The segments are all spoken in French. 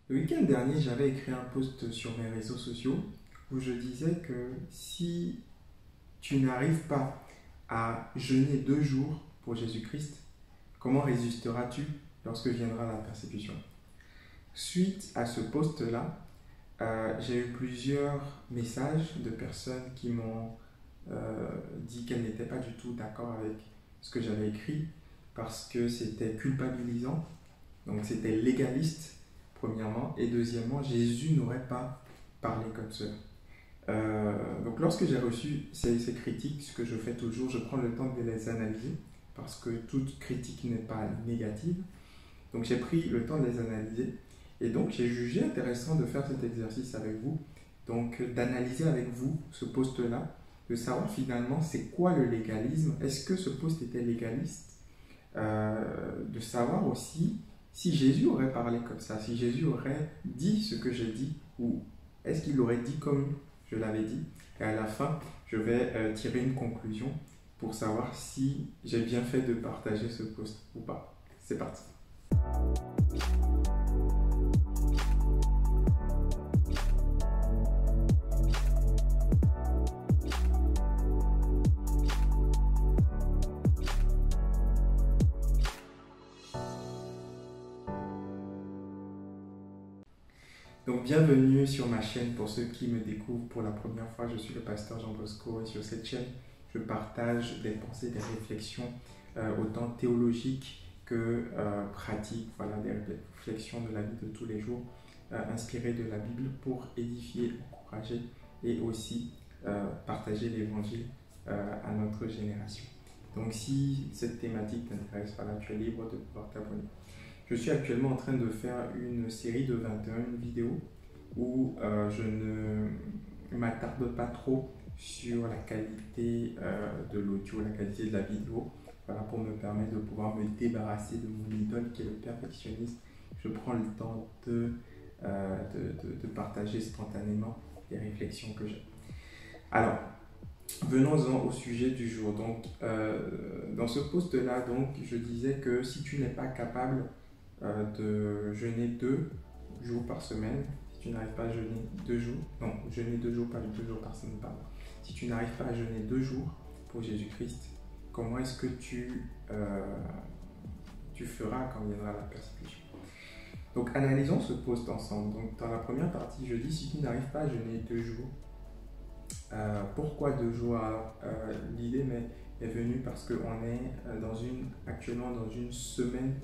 Le week-end dernier, j'avais écrit un post sur mes réseaux sociaux où je disais que si tu n'arrives pas à jeûner 2 jours pour Jésus-Christ, comment résisteras-tu lorsque viendra la persécution? Suite à ce post-là, j'ai eu plusieurs messages de personnes qui m'ont dit qu'elles n'étaient pas du tout d'accord avec ce que j'avais écrit parce que c'était culpabilisant, donc c'était légaliste, premièrement, et deuxièmement, Jésus n'aurait pas parlé comme cela. Donc lorsque j'ai reçu ces critiques, ce que je fais toujours, je prends le temps de les analyser parce que toute critique n'est pas négative. Donc j'ai pris le temps de les analyser et donc j'ai jugé intéressant de faire cet exercice avec vous, donc d'analyser avec vous ce poste-là, de savoir finalement c'est quoi le légalisme, est-ce que ce poste était légaliste, de savoir aussi si Jésus aurait parlé comme ça, si Jésus aurait dit ce que j'ai dit, ou est-ce qu'il l'aurait dit comme je l'avais dit. Et à la fin, je vais tirer une conclusion pour savoir si j'ai bien fait de partager ce post ou pas. C'est parti. Donc bienvenue sur ma chaîne pour ceux qui me découvrent pour la première fois. Je suis le pasteur Jean Bosco et sur cette chaîne, je partage des pensées, des réflexions autant théologiques que pratiques, voilà, des réflexions de la vie de tous les jours inspirées de la Bible pour édifier, encourager et aussi partager l'évangile à notre génération. Donc si cette thématique t'intéresse, voilà, tu es libre de pouvoir t'abonner. Je suis actuellement en train de faire une série de 21 vidéos où je ne m'attarde pas trop sur la qualité de l'audio, la qualité de la vidéo, voilà, pour me permettre de pouvoir me débarrasser de mon idole qui est le perfectionnisme. Je prends le temps de partager spontanément les réflexions que j'ai. Alors, venons-en au sujet du jour. Donc, dans ce post-là, donc, je disais que si tu n'es pas capable de jeûner 2 jours par semaine, si tu n'arrives pas à jeûner 2 jours, non, jeûner 2 jours, pas 2 jours par semaine, pardon. Si tu n'arrives pas à jeûner 2 jours pour Jésus-Christ, comment est-ce que tu feras quand viendra la persécution? Donc analysons ce post ensemble. Donc dans la première partie, je dis si tu n'arrives pas à jeûner 2 jours, pourquoi 2 jours? Alors l'idée est venue parce qu'on est actuellement dans une semaine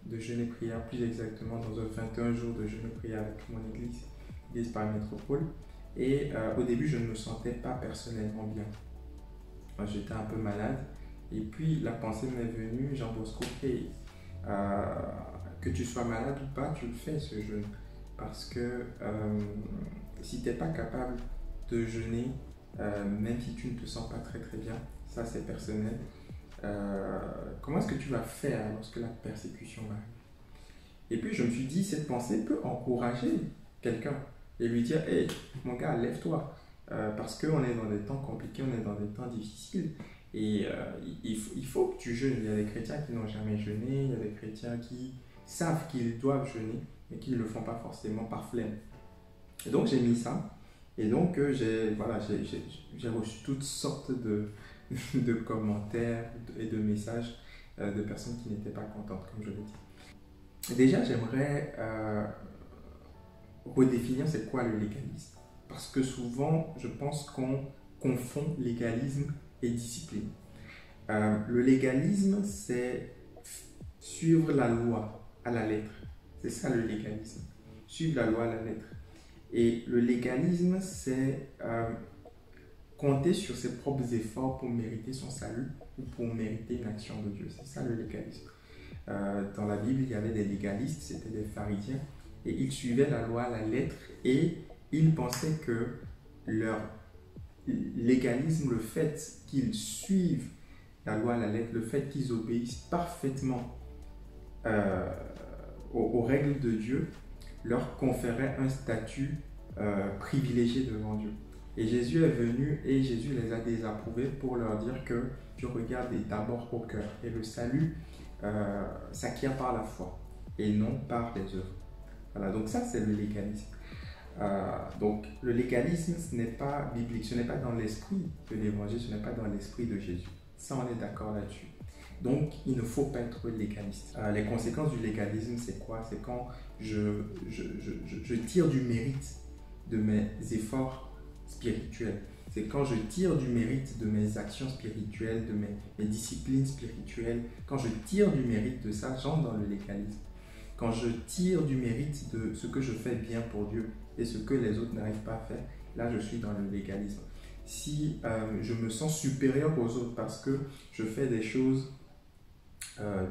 de jeûne et prière, plus exactement dans un 21 jours de jeûne et prière avec mon église, l'église Paris Métropole. Et au début, je ne me sentais pas personnellement bien. J'étais un peu malade. Et puis la pensée m'est venue, Jean Bosco, hey, que tu sois malade ou pas, tu le fais ce jeûne. Parce que si tu n'es pas capable de jeûner, même si tu ne te sens pas très très bien, ça c'est personnel. Comment est-ce que tu vas faire lorsque la persécution arrive? Et puis je me suis dit, cette pensée peut encourager quelqu'un et lui dire, hey, mon gars, lève-toi, parce qu'on est dans des temps compliqués, on est dans des temps difficiles, et il faut que tu jeûnes. Il y a des chrétiens qui n'ont jamais jeûné, il y a des chrétiens qui savent qu'ils doivent jeûner, mais qui ne le font pas forcément par flemme. Et donc j'ai mis ça, et donc j'ai reçu toutes sortes de commentaires et de messages de personnes qui n'étaient pas contentes, comme je l'ai dit. Déjà, j'aimerais redéfinir c'est quoi le légalisme. Parce que souvent, je pense qu'on confond légalisme et discipline. Le légalisme, c'est suivre la loi à la lettre. C'est ça le légalisme. Suivre la loi à la lettre. Et le légalisme, c'est compter sur ses propres efforts pour mériter son salut ou pour mériter une action de Dieu. C'est ça le légalisme. Dans la Bible, il y avait des légalistes, c'était des pharisiens, et ils suivaient la loi à la lettre et ils pensaient que leur légalisme, le fait qu'ils suivent la loi à la lettre, le fait qu'ils obéissent parfaitement aux règles de Dieu, leur conférait un statut privilégié devant Dieu. Et Jésus est venu et Jésus les a désapprouvés pour leur dire que Dieu regarde d'abord au cœur. Et le salut s'acquiert par la foi et non par les œuvres. Voilà, donc ça, c'est le légalisme. Donc, le légalisme, ce n'est pas biblique, ce n'est pas dans l'esprit de l'évangile, ce n'est pas dans l'esprit de Jésus. Ça, on est d'accord là-dessus. Donc, il ne faut pas être légaliste. Les conséquences du légalisme, c'est quoi? C'est quand je tire du mérite de mes efforts spirituels. C'est quand je tire du mérite de mes actions spirituelles, de mes disciplines spirituelles. Quand je tire du mérite de ça, j'entre dans le légalisme. Quand je tire du mérite de ce que je fais bien pour Dieu et ce que les autres n'arrivent pas à faire, là, je suis dans le légalisme. Si je me sens supérieur aux autres parce que je fais des choses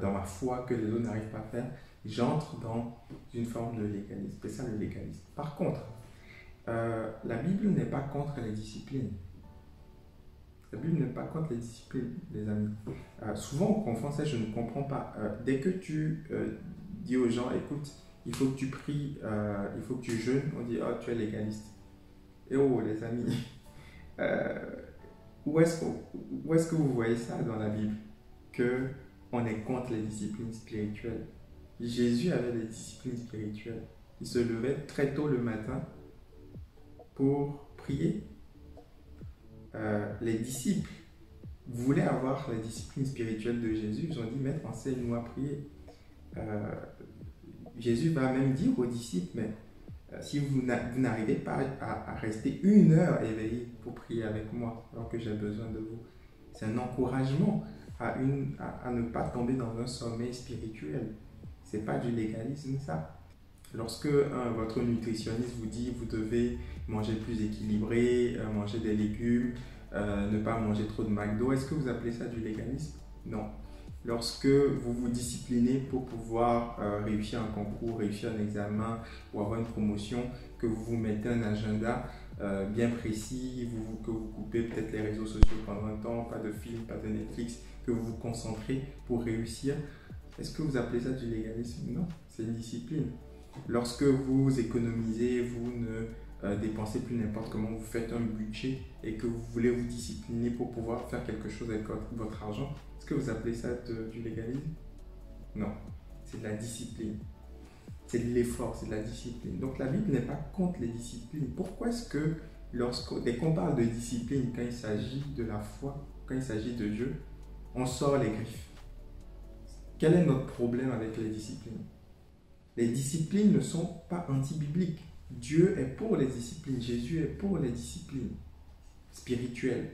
dans ma foi que les autres n'arrivent pas à faire, j'entre dans une forme de légalisme. C'est ça le légalisme. Par contre, la Bible n'est pas contre les disciplines. La Bible n'est pas contre les disciplines, les amis. Souvent, on confond ça, je ne comprends pas. Dès que tu dis aux gens, écoute, il faut que tu pries, il faut que tu jeûnes, on dit, oh, tu es légaliste. Et oh, les amis, où est-ce que vous voyez ça dans la Bible? Qu'on est contre les disciplines spirituelles. Jésus avait des disciplines spirituelles. Il se levait très tôt le matin pour prier. Les disciples voulaient avoir la discipline spirituelle de Jésus. Ils ont dit, Maître, enseigne-nous à prier. Jésus va même dire aux disciples, mais si vous n'arrivez pas à rester 1 heure éveillé pour prier avec moi, alors que j'ai besoin de vous, c'est un encouragement à ne pas tomber dans un sommeil spirituel. C'est pas du légalisme, ça. Lorsque votre nutritionniste vous dit vous devez manger plus équilibré, manger des légumes, ne pas manger trop de McDo, est-ce que vous appelez ça du légalisme? Non. Lorsque vous vous disciplinez pour pouvoir réussir un concours, réussir un examen ou avoir une promotion, que vous vous mettez un agenda bien précis, que vous coupez peut-être les réseaux sociaux pendant un temps, pas de film, pas de Netflix, que vous vous concentrez pour réussir, est-ce que vous appelez ça du légalisme? Non, c'est une discipline. Lorsque vous économisez, vous ne dépensez plus n'importe comment, vous faites un budget et que vous voulez vous discipliner pour pouvoir faire quelque chose avec votre argent, est-ce que vous appelez ça du légalisme? Non, c'est de la discipline. C'est de l'effort, c'est de la discipline. Donc la Bible n'est pas contre les disciplines. Pourquoi est-ce que dès qu'on parle de discipline, quand il s'agit de la foi, quand il s'agit de Dieu, on sort les griffes? Quel est notre problème avec les disciplines? Les disciplines ne sont pas anti-bibliques. Dieu est pour les disciplines. Jésus est pour les disciplines spirituelles.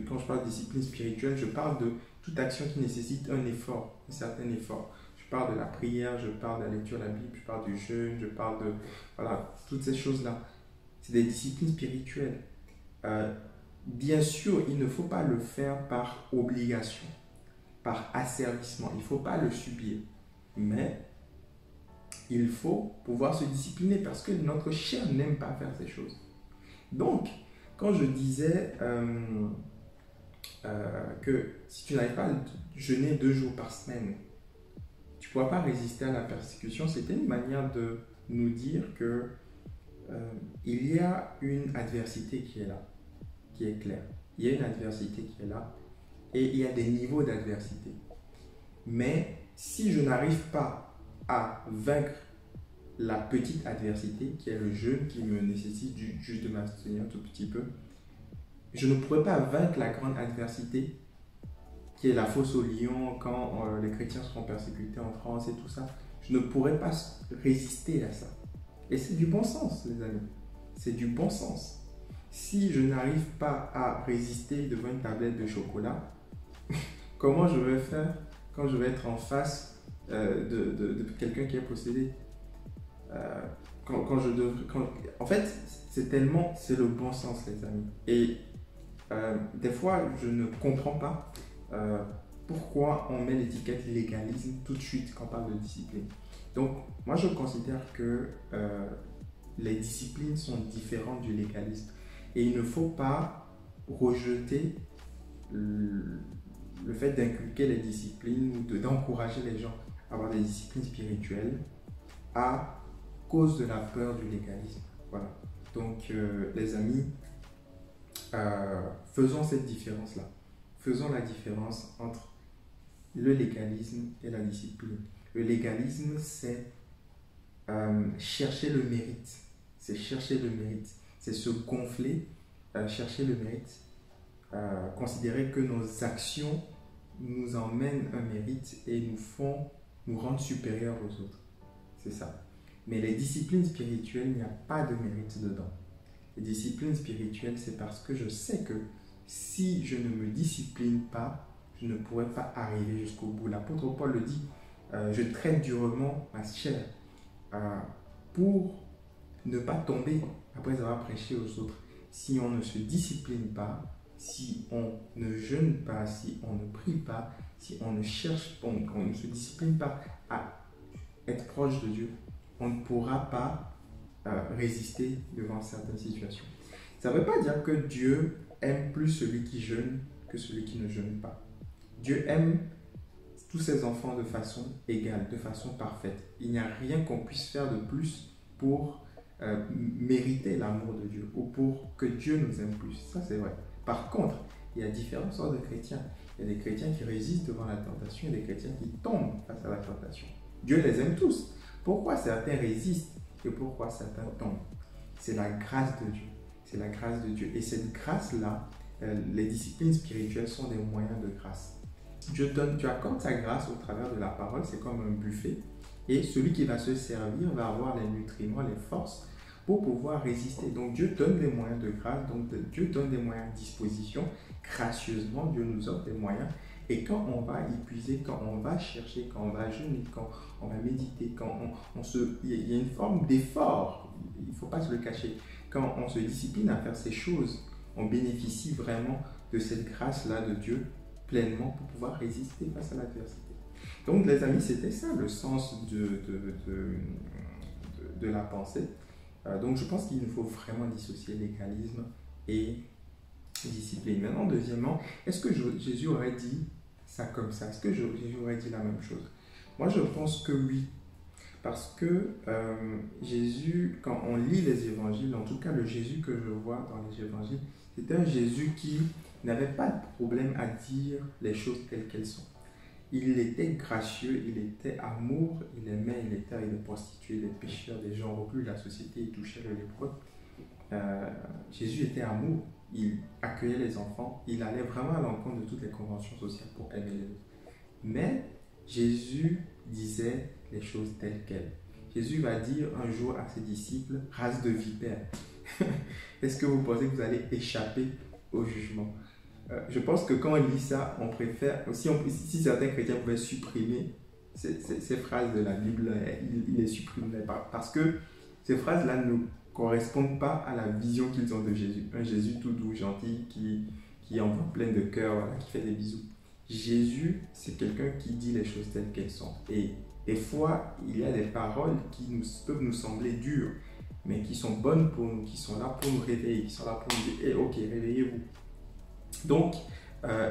Quand je parle de discipline spirituelle, je parle de toute action qui nécessite un effort, un certain effort. Je parle de la prière, je parle de la lecture de la Bible, je parle du jeûne, je parle de... Voilà, toutes ces choses-là. C'est des disciplines spirituelles. Bien sûr, il ne faut pas le faire par obligation, par asservissement. Il ne faut pas le subir. Mais il faut pouvoir se discipliner parce que notre chair n'aime pas faire ces choses. Donc, quand je disais que si tu n'arrives pas à jeûner 2 jours par semaine, tu ne pourras pas résister à la persécution, c'était une manière de nous dire que il y a une adversité qui est là, qui est claire. Il y a une adversité qui est là et il y a des niveaux d'adversité. Mais si je n'arrive pas à vaincre la petite adversité qui est le jeûne qui me nécessite juste de m'abstenir un tout petit peu, je ne pourrais pas vaincre la grande adversité qui est la fosse au lion quand les chrétiens seront persécutés en France et tout ça. Je ne pourrais pas résister à ça. Et c'est du bon sens, les amis. C'est du bon sens. Si je n'arrive pas à résister devant une tablette de chocolat, comment je vais faire quand je vais être en face de quelqu'un qui est possédé? En fait, c'est le bon sens, les amis. Et des fois, je ne comprends pas pourquoi on met l'étiquette légalisme tout de suite quand on parle de discipline. Donc, moi, je considère que les disciplines sont différentes du légalisme. Et il ne faut pas rejeter le fait d'inculquer les disciplines ou d'encourager les gens à avoir des disciplines spirituelles à cause de la peur du légalisme. Voilà. Donc, les amis, faisons cette différence-là. Faisons la différence entre le légalisme et la discipline. Le légalisme, c'est chercher le mérite. C'est chercher le mérite. C'est se gonfler, chercher le mérite. Considérer que nos actions nous emmènent un mérite et nous rendre supérieurs aux autres. C'est ça. Mais les disciplines spirituelles, il n'y a pas de mérite dedans. Les disciplines spirituelles, c'est parce que je sais que si je ne me discipline pas, je ne pourrai pas arriver jusqu'au bout. L'apôtre Paul le dit, je traîne durement ma chair pour ne pas tomber après avoir prêché aux autres. Si on ne se discipline pas, si on ne jeûne pas, si on ne prie pas, si on ne cherche, on ne se discipline pas à être proche de Dieu, on ne pourra pas résister devant certaines situations. Ça ne veut pas dire que Dieu aime plus celui qui jeûne que celui qui ne jeûne pas. Dieu aime tous ses enfants de façon égale, de façon parfaite. Il n'y a rien qu'on puisse faire de plus pour mériter l'amour de Dieu ou pour que Dieu nous aime plus. Ça, c'est vrai. Par contre, il y a différentes sortes de chrétiens. Il y a des chrétiens qui résistent devant la tentation et des chrétiens qui tombent face à la tentation. Dieu les aime tous. Pourquoi certains résistent et pourquoi certains tombent? C'est la grâce de Dieu. C'est la grâce de Dieu. Et cette grâce-là, les disciplines spirituelles sont des moyens de grâce. Dieu donne, tu accordes sa grâce au travers de la parole, c'est comme un buffet. Et celui qui va se servir va avoir les nutriments, les forces pour pouvoir résister. Donc Dieu donne des moyens de grâce, donc Dieu donne des moyens de disposition. Gracieusement, Dieu nous offre des moyens. Et quand on va épuiser, quand on va chercher, quand on va jeûner, quand on va méditer, quand il y a une forme d'effort, il ne faut pas se le cacher. Quand on se discipline à faire ces choses, on bénéficie vraiment de cette grâce-là de Dieu pleinement pour pouvoir résister face à l'adversité. Donc les amis, c'était ça le sens de la pensée. Donc je pense qu'il nous faut vraiment dissocier légalisme et discipline. Maintenant, deuxièmement, est-ce que Jésus aurait dit ça comme ça? Est-ce que Jésus aurait dit la même chose? Moi, je pense que oui. Parce que Jésus, quand on lit les évangiles, en tout cas le Jésus que je vois dans les évangiles, c'est un Jésus qui n'avait pas de problème à dire les choses telles qu'elles sont. Il était gracieux, il était amour, il aimait, il était avec les prostituées, les pécheurs, les gens reclus de la société, il touchait le lépreux. Jésus était amour, il accueillait les enfants, il allait vraiment à l'encontre de toutes les conventions sociales pour aimer les autres. Mais Jésus disait les choses telles quelles. Jésus va dire un jour à ses disciples, race de vipères. Est-ce que vous pensez que vous allez échapper au jugement? Je pense que quand on lit ça, on préfère, si certains chrétiens pouvaient supprimer ces phrases de la Bible, ils les supprimeraient pas. Parce que ces phrases-là ne correspondent pas à la vision qu'ils ont de Jésus. Un Jésus tout doux, gentil, qui envoie plein de cœur, voilà, qui fait des bisous. Jésus, c'est quelqu'un qui dit les choses telles qu'elles sont. Et des fois, il y a des paroles qui peuvent nous sembler dures, mais qui sont bonnes pour nous, qui sont là pour nous réveiller, qui sont là pour nous dire, hey, ok, réveillez-vous. Donc,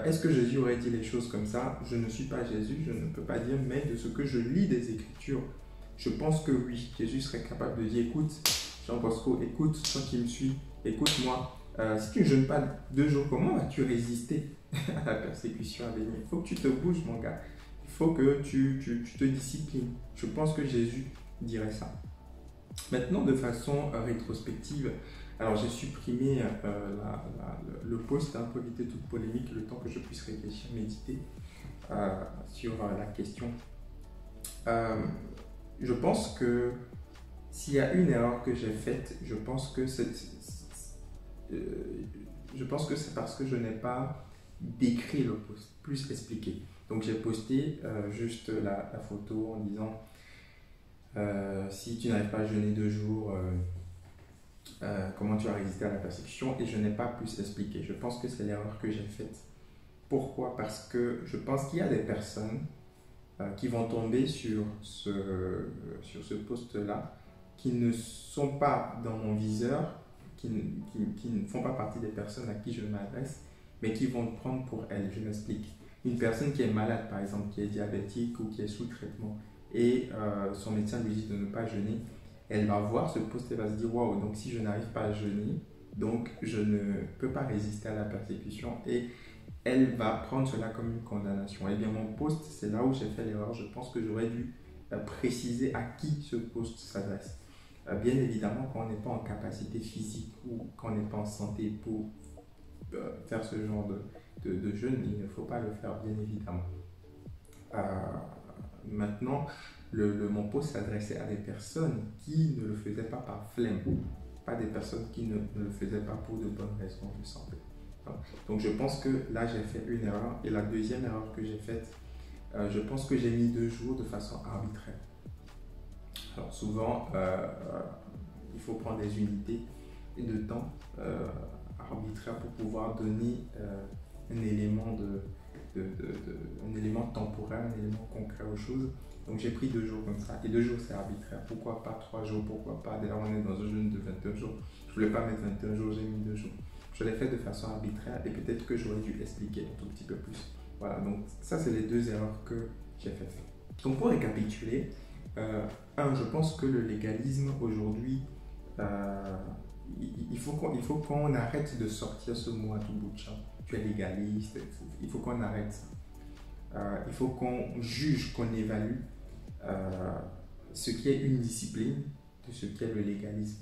est-ce que Jésus aurait dit les choses comme ça? Je ne suis pas Jésus, je ne peux pas dire, mais de ce que je lis des Écritures, je pense que oui, Jésus serait capable de dire, écoute, Jean Bosco, écoute, toi qui me suis, écoute-moi, si tu ne jeûnes pas 2 jours, comment vas-tu résister à la persécution à venir? Il faut que tu te bouges, mon gars. Il faut que tu te disciplines. Je pense que Jésus dirait ça. Maintenant, de façon rétrospective, alors j'ai supprimé le post pour éviter toute polémique, le temps que je puisse réfléchir, méditer sur la question. Je pense que s'il y a une erreur que j'ai faite, je pense que c'est parce que je n'ai pas décrit le post, plus expliqué. Donc j'ai posté juste la photo en disant si tu n'arrives pas à jeûner 2 jours, comment tu as résisté à la persécution, et je n'ai pas plus expliqué. Je pense que c'est l'erreur que j'ai faite. Pourquoi? Parce que je pense qu'il y a des personnes qui vont tomber sur ce post-là, qui ne sont pas dans mon viseur, qui ne font pas partie des personnes à qui je m'adresse, mais qui vont le prendre pour elles. Je m'explique. Une personne qui est malade, par exemple, qui est diabétique ou qui est sous traitement, et son médecin lui dit de ne pas jeûner, elle va voir ce post et va se dire, waouh, donc si je n'arrive pas à jeûner, donc je ne peux pas résister à la persécution, et elle va prendre cela comme une condamnation. Eh bien, mon post, c'est là où j'ai fait l'erreur. Je pense que j'aurais dû préciser à qui ce post s'adresse. Bien évidemment, quand on n'est pas en capacité physique ou quand on n'est pas en santé pour faire ce genre de jeûne, il ne faut pas le faire, bien évidemment. Maintenant, mon post s'adressait à des personnes qui ne le faisaient pas par flemme, pas des personnes qui ne le faisaient pas pour de bonnes raisons de santé. Donc je pense que là j'ai fait une erreur. Et la deuxième erreur que j'ai faite, je pense que j'ai mis 2 jours de façon arbitraire. Alors souvent, il faut prendre des unités et de temps arbitraire pour pouvoir donner un élément un élément temporel, un élément concret aux choses. Donc j'ai pris 2 jours comme ça. Et 2 jours c'est arbitraire. Pourquoi pas 3 jours? Pourquoi pas? D'ailleurs on est dans un jeûne de 21 jours. Je voulais pas mettre 21 jours, j'ai mis 2 jours. Je l'ai fait de façon arbitraire et peut-être que j'aurais dû expliquer un tout petit peu plus. Voilà, donc ça c'est les 2 erreurs que j'ai faites. Donc pour récapituler, je pense que le légalisme aujourd'hui, il faut qu'on arrête de sortir ce mot à tout bout de champ. Tu es légaliste, il faut qu'on arrête ça. Il faut qu'on juge, qu'on évalue ce qui est une discipline de ce qu'est le légalisme.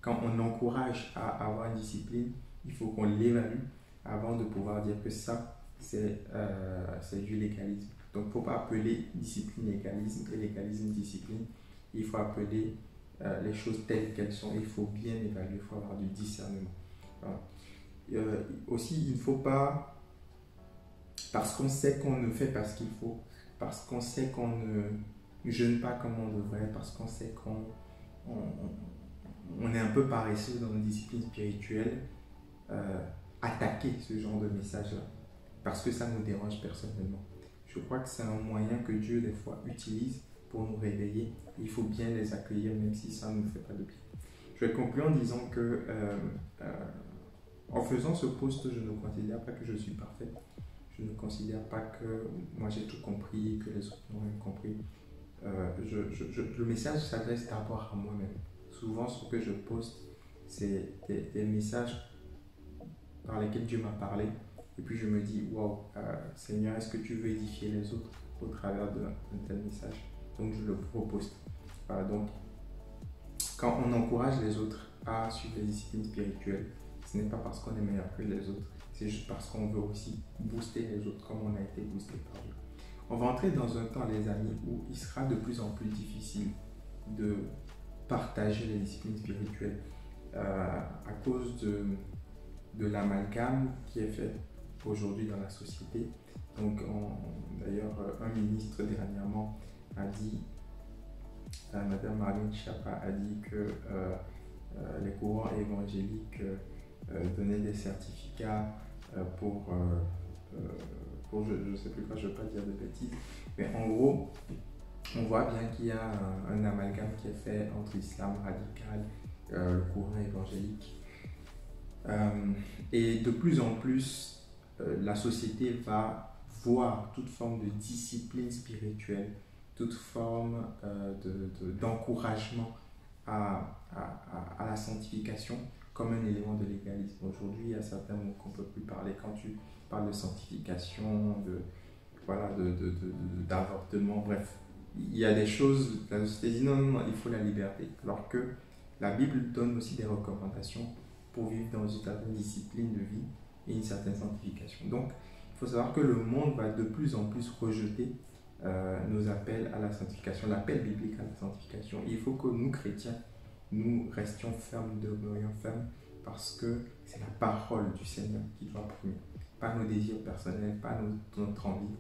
Quand on encourage à avoir une discipline, il faut qu'on l'évalue avant de pouvoir dire que ça, c'est du légalisme. Donc, il ne faut pas appeler discipline légalisme et légalisme discipline. Il faut appeler les choses telles qu'elles sont. Il faut bien évaluer, il faut avoir du discernement. Voilà. Aussi, il ne faut pas, parce qu'on sait qu'on ne fait pas ce qu'il faut, parce qu'on sait qu'on ne jeûne pas comme on devrait, parce qu'on sait qu'on est un peu paresseux dans une discipline spirituelle, attaquer ce genre de message-là, parce que ça nous dérange personnellement. Je crois que c'est un moyen que Dieu, des fois, utilise pour nous réveiller. Il faut bien les accueillir, même si ça ne nous fait pas de bien. Je vais conclure en disant que, en faisant ce post, je ne considère pas que je suis parfait. Je ne considère pas que moi j'ai tout compris, que les autres n'ont rien compris. Le message s'adresse d'abord à moi-même. Souvent, ce que je poste, c'est des messages par lesquels Dieu m'a parlé. Et puis je me dis, waouh, Seigneur, est-ce que tu veux édifier les autres au travers d'un tel message? Donc je le propose. Donc, quand on encourage les autres à suivre les disciplines spirituelles, ce n'est pas parce qu'on est meilleur que les autres, c'est juste parce qu'on veut aussi booster les autres comme on a été boosté par Dieu. On va entrer dans un temps, les amis, où il sera de plus en plus difficile de partager les disciplines spirituelles à cause de l'amalgame qui est fait aujourd'hui dans la société. Donc, d'ailleurs, un ministre dernièrement a dit, Madame Marlène Schiappa a dit que les courants évangéliques donnaient des certificats pour je ne sais plus quoi, je ne veux pas dire de bêtises, mais en gros, on voit bien qu'il y a un amalgame qui est fait entre l'islam radical, le courant évangélique. Et de plus en plus, la société va voir toute forme de discipline spirituelle, toute forme d'encouragement à la sanctification comme un élément de légalisme. Aujourd'hui, il y a certains mots qu'on ne peut plus parler. Quand tu parles de sanctification, d'avortement, bref, il y a des choses, la société dit non, il faut la liberté. Alors que la Bible donne aussi des recommandations pour vivre dans une certaine discipline de vie et une certaine sanctification. Donc, il faut savoir que le monde va de plus en plus rejeter nos appels à la sanctification, l'appel biblique à la sanctification. Il faut que nous, chrétiens, nous restions fermes, demeurions fermes, parce que c'est la parole du Seigneur qui doit primer. Pas nos désirs personnels, pas notre envie,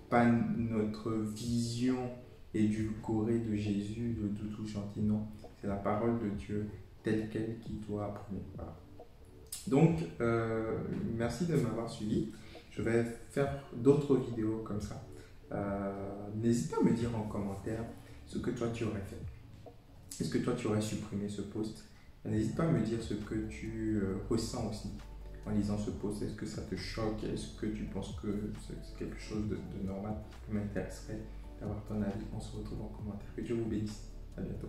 pas notre vision édulcorée de Jésus, de tout gentil, non. C'est la parole de Dieu telle qu'elle qui doit primer. Voilà. Donc, merci de m'avoir suivi. Je vais faire d'autres vidéos comme ça. N'hésite pas à me dire en commentaire ce que toi tu aurais fait. Est-ce que toi tu aurais supprimé ce post? N'hésite pas à me dire ce que tu ressens aussi en lisant ce post. Est-ce que ça te choque? Est-ce que tu penses que c'est quelque chose de normal? Ça m'intéresserait d'avoir ton avis. On se retrouve en commentaire. Que Dieu vous bénisse. À bientôt.